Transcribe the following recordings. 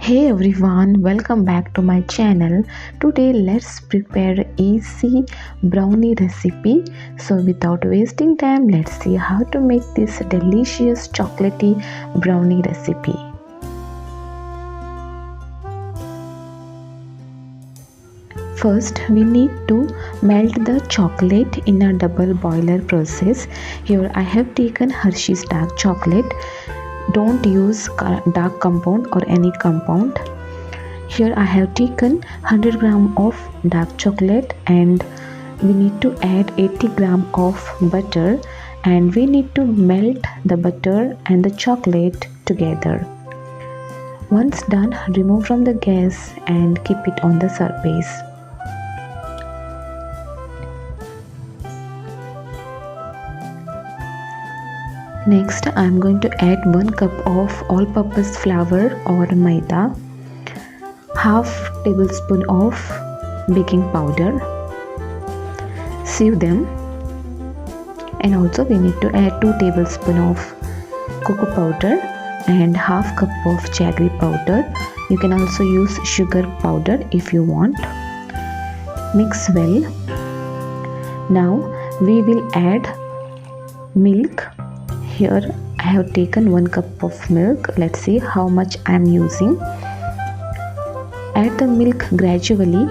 Hey everyone, welcome back to my channel. Today let's prepare easy brownie recipe. So without wasting time, let's see how to make this delicious chocolatey brownie recipe. First, we need to melt the chocolate in a double boiler process. Here I have taken Hershey's dark chocolate. Don't use dark compound or any compound. Here I have taken 100 gram of dark chocolate and we need to add 80 gram of butter, and we need to melt the butter and the chocolate together. Once done, remove from the gas and keep it on the surface. Next, I am going to add 1 cup of all-purpose flour or maida, half tablespoon of baking powder, sieve them, and also we need to add 2 tablespoons of cocoa powder and half cup of jaggery powder. You can also use sugar powder if you want. Mix well. Now we will add milk. Here I have taken 1 cup of milk. Let's see how much I am using. Add the milk gradually.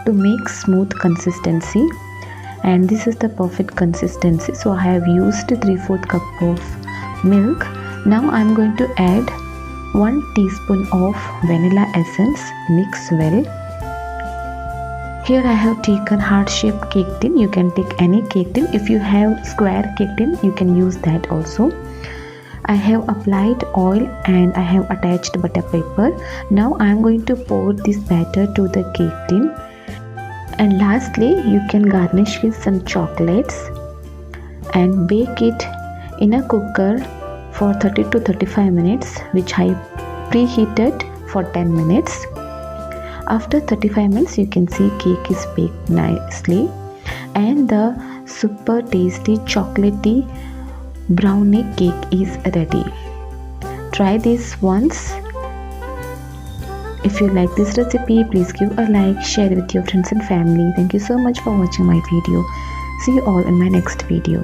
To make smooth consistency, and this is the perfect consistency, so I have used 3/4 cup of milk. Now I am going to add 1 teaspoon of vanilla essence. Mix well. Here I have taken heart-shaped cake tin. You can take any cake tin. If you have square cake tin, you can use that also. I have applied oil and I have attached butter paper. Now I am going to pour this batter to the cake tin. And lastly, you can garnish with some chocolates and bake it in a cooker for 30 to 35 minutes, which I preheated for 10 minutes. After 35 minutes, you can see cake is baked nicely and the super tasty chocolatey brownie cake is ready. Try this once. If you like this recipe, please give a like, share it with your friends and family. Thank you so much for watching my video. See you all in my next video.